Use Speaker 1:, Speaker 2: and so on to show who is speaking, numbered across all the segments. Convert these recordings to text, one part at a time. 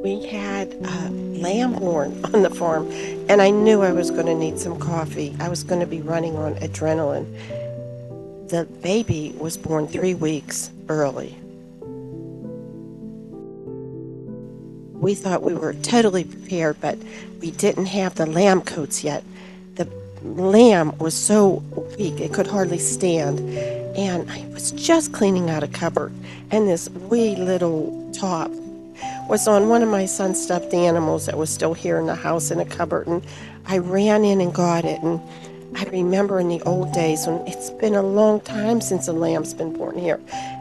Speaker 1: We had lamb horn on the farm, and I knew I was going to need some coffee. I was going to be running on adrenaline. The baby was born 3 weeks early. We thought we were totally prepared, but we didn't have the lamb coats yet. The lamb was so weak it could hardly stand, and I was just cleaning out a cupboard, and this wee little top was on one of my son's stuffed animals that was still here in the house in a cupboard, and I ran in and got it. And I remember in the old days when it's been a long time since a lamb's been born here,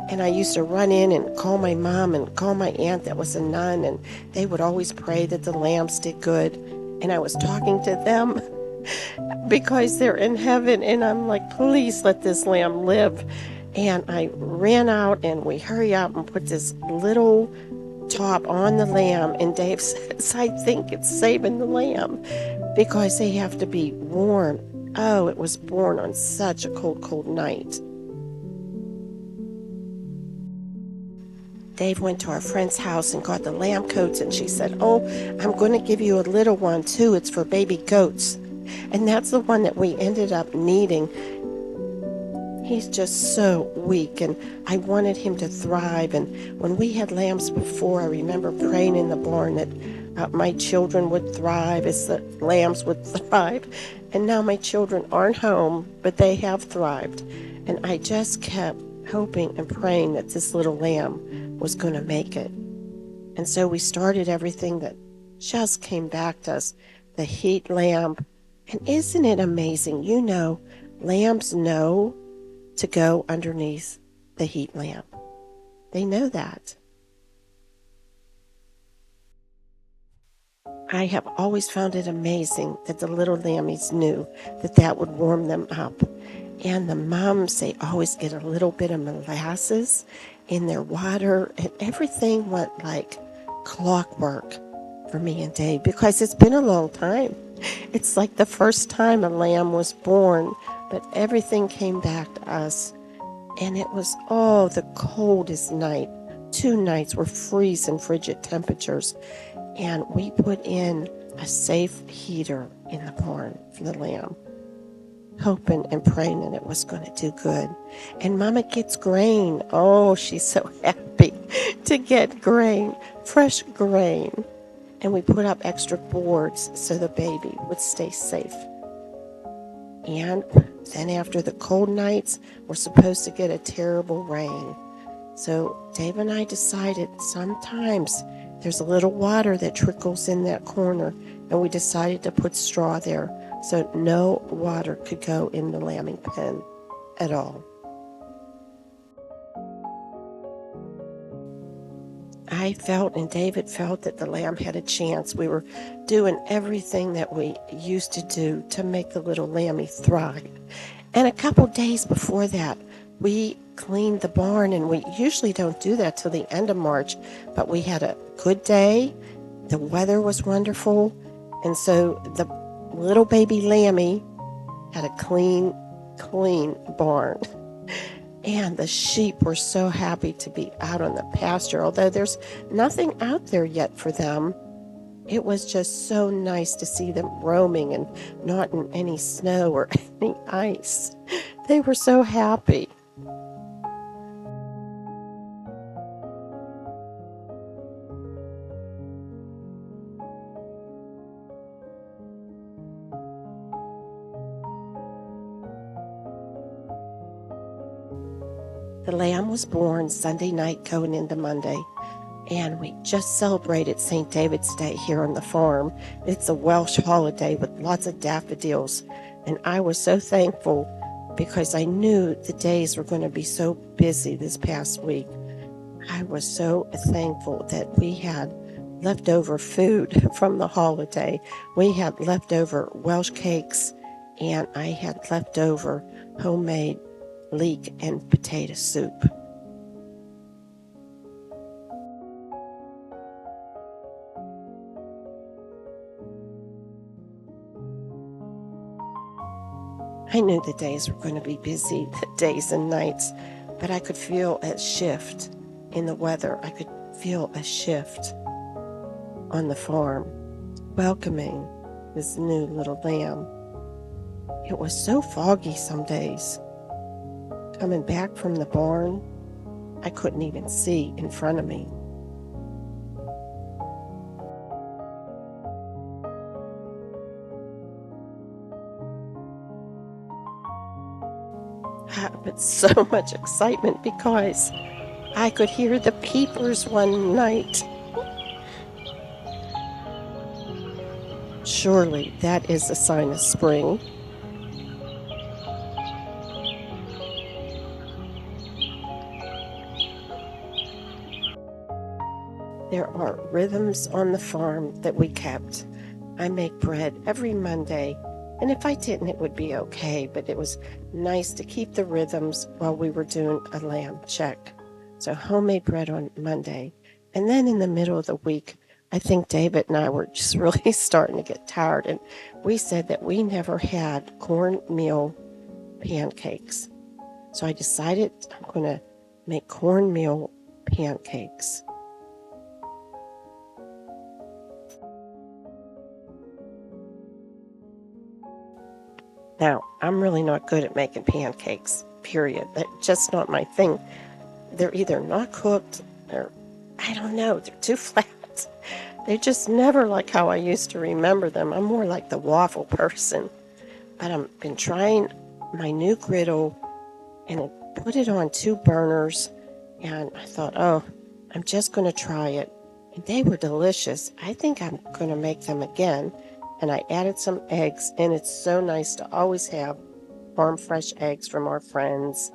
Speaker 1: and I used to run in and call my mom and call my aunt that was a nun, and they would always pray that the lambs did good. And I was talking to them because they're in heaven, and I'm like, please let this lamb live. And I ran out and we hurry up and put this little top on the lamb, and Dave says, I think it's saving the lamb because they have to be warm. Oh, it was born on such a cold, cold night. Dave went to our friend's house and got the lamb coats, and she said, oh, I'm going to give you a little one too. It's for baby goats. And that's the one that we ended up needing. He's just so weak, and I wanted him to thrive. And when we had lambs before, I remember praying in the barn that my children would thrive as the lambs would thrive. And now my children aren't home, but they have thrived. And I just kept hoping and praying that this little lamb was going to make it. And so we started everything that just came back to us, the heat lamp. And isn't it amazing? You know, lambs know to go underneath the heat lamp. They know that. I have always found it amazing that the little lammies knew that that would warm them up. And the moms, they always get a little bit of molasses in their water, and everything went like clockwork for me and Dave because it's been a long time. It's like the first time a lamb was born, but everything came back to us. And it was, the coldest night. 2 nights were freezing frigid temperatures. And we put in a safe heater in the barn for the lamb, hoping and praying that it was going to do good. And Mama gets grain. Oh, she's so happy to get grain, fresh grain. And we put up extra boards so the baby would stay safe. And then after the cold nights, we're supposed to get a terrible rain. So Dave and I decided sometimes there's a little water that trickles in that corner, and we decided to put straw there so no water could go in the lambing pen at all. I felt and David felt that the lamb had a chance. We were doing everything that we used to do to make the little lammy thrive. And a couple days before that, we cleaned the barn, and we usually don't do that till the end of March, but we had a good day. The weather was wonderful, and so the little baby lammy had a clean barn. And the sheep were so happy to be out on the pasture, although there's nothing out there yet for them. It was just so nice to see them roaming and not in any snow or any ice. They were so happy. The lamb was born Sunday night going into Monday, and we just celebrated St. David's Day here on the farm. It's a Welsh holiday with lots of daffodils, and I was so thankful because I knew the days were going to be so busy this past week. I was so thankful that we had leftover food from the holiday. We had leftover Welsh cakes, and I had leftover homemade leek and potato soup. I knew the days were going to be busy, the days and nights, but I could feel a shift in the weather. I could feel a shift. on the farm, welcoming this new little lamb. It was so foggy some days. Coming back from the barn, I couldn't even see in front of me. But so much excitement because I could hear the peepers one night. Surely that is a sign of spring. There are rhythms on the farm that we kept. I make bread every Monday, and if I didn't, it would be okay, but it was nice to keep the rhythms while we were doing a lamb check. So homemade bread on Monday. And then in the middle of the week, I think David and I were just really starting to get tired, and we said that we never had cornmeal pancakes. So I decided I'm going to make cornmeal pancakes. Now, I'm really not good at making pancakes, period. That's just not my thing. They're either not cooked or, I don't know, they're too flat. They're just never like how I used to remember them. I'm more like the waffle person. But I've been trying my new griddle, and I put it on 2 burners, and I thought, oh, I'm just going to try it. And they were delicious. I think I'm going to make them again. And I added some eggs, and it's so nice to always have farm fresh eggs from our friends.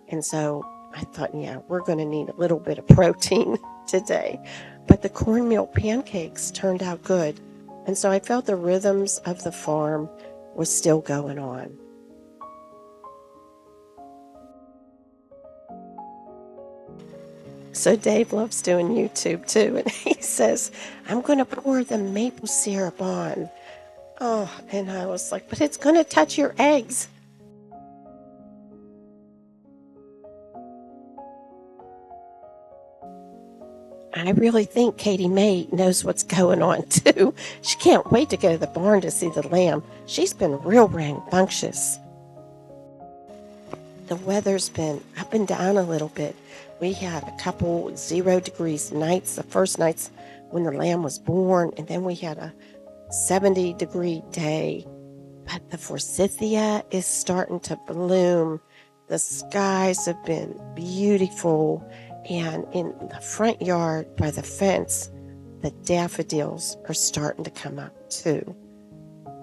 Speaker 1: And so I thought, yeah, we're going to need a little bit of protein today. But the cornmeal pancakes turned out good. And so I felt the rhythms of the farm was still going on. So Dave loves doing YouTube too, and he says, I'm going to pour the maple syrup on. Oh, and I was like, but it's going to touch your eggs. I really think Katie Mae knows what's going on too. She can't wait to go to the barn to see the lamb. She's been real rambunctious. The weather's been up and down a little bit. We had a couple 0 degrees nights, the first nights when the lamb was born, and then we had a 70-degree day. But the forsythia is starting to bloom. The skies have been beautiful. And in the front yard by the fence, the daffodils are starting to come up too.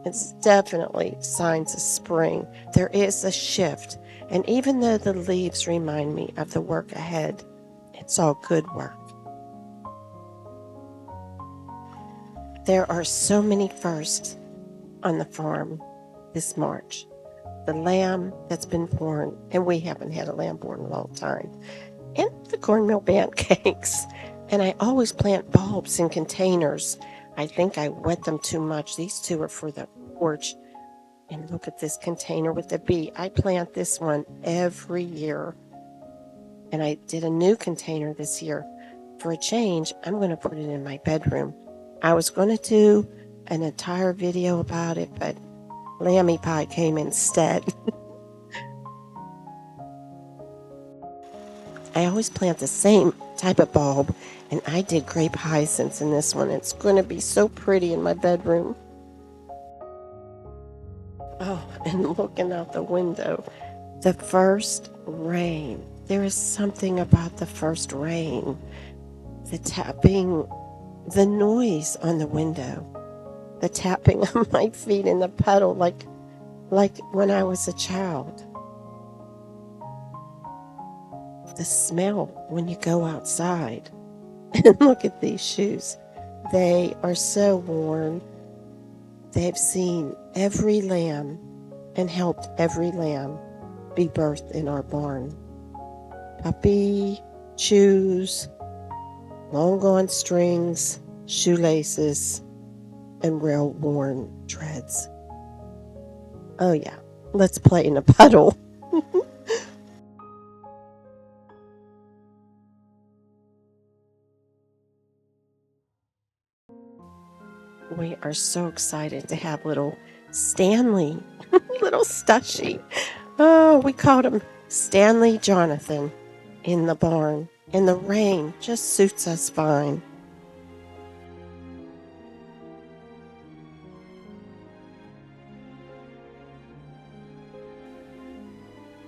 Speaker 1: It's definitely signs of spring. There is a shift. And even though the leaves remind me of the work ahead, it's all good work. There are so many firsts on the farm this March. The lamb that's been born, and we haven't had a lamb born in a long time, and the cornmeal pancakes. And I always plant bulbs in containers. I think I wet them too much. These 2 are for the porch. And look at this container with the bee. I plant this one every year. And I did a new container this year. For a change, I'm going to put it in my bedroom. I was going to do an entire video about it, but Lammy Pie came instead. I always plant the same type of bulb, and I did grape hyacinths in this one. It's going to be so pretty in my bedroom. Oh, and looking out the window, the first rain. There is something about the first rain. The tapping, the noise on the window, the tapping of my feet in the puddle like when I was a child. The smell when you go outside. And look at these shoes. They are so worn. They've seen every lamb and helped every lamb be birthed in our barn. Puppy, shoes, long gone strings, shoelaces, and well-worn treads. Oh yeah, let's play in a puddle. We are so excited to have little Stanley, little Stushy. Oh, we called him Stanley Jonathan in the barn. And the rain just suits us fine.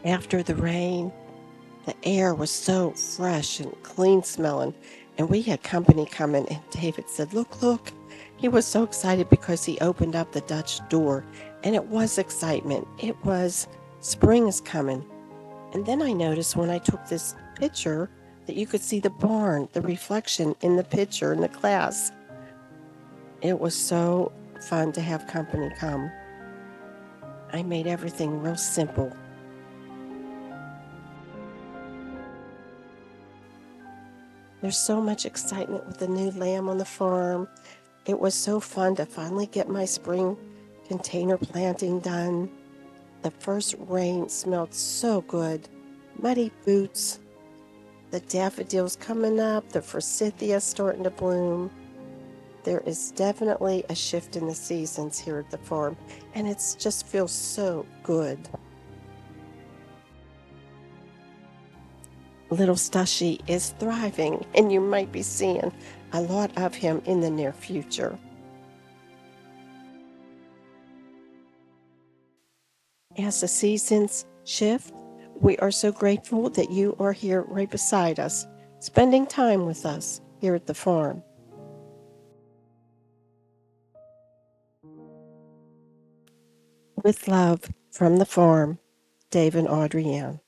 Speaker 1: After the rain, the air was so fresh and clean smelling, and we had company coming. And David said, "Look, look." He was so excited because he opened up the Dutch door, and it was excitement. It was spring is coming. And then I noticed when I took this picture that you could see the barn, the reflection in the picture in the glass. It was so fun to have company come. I made everything real simple. There's so much excitement with the new lamb on the farm. It was so fun to finally get my spring container planting done. The first rain smelled so good. Muddy boots, the daffodils coming up, the forsythia starting to bloom. There is definitely a shift in the seasons here at the farm, and it just feels so good. Little Stushy is thriving, and you might be seeing a lot of him in the near future. As the seasons shift, we are so grateful that you are here right beside us, spending time with us here at the farm. With love from the farm, Dave and Audrey Ann.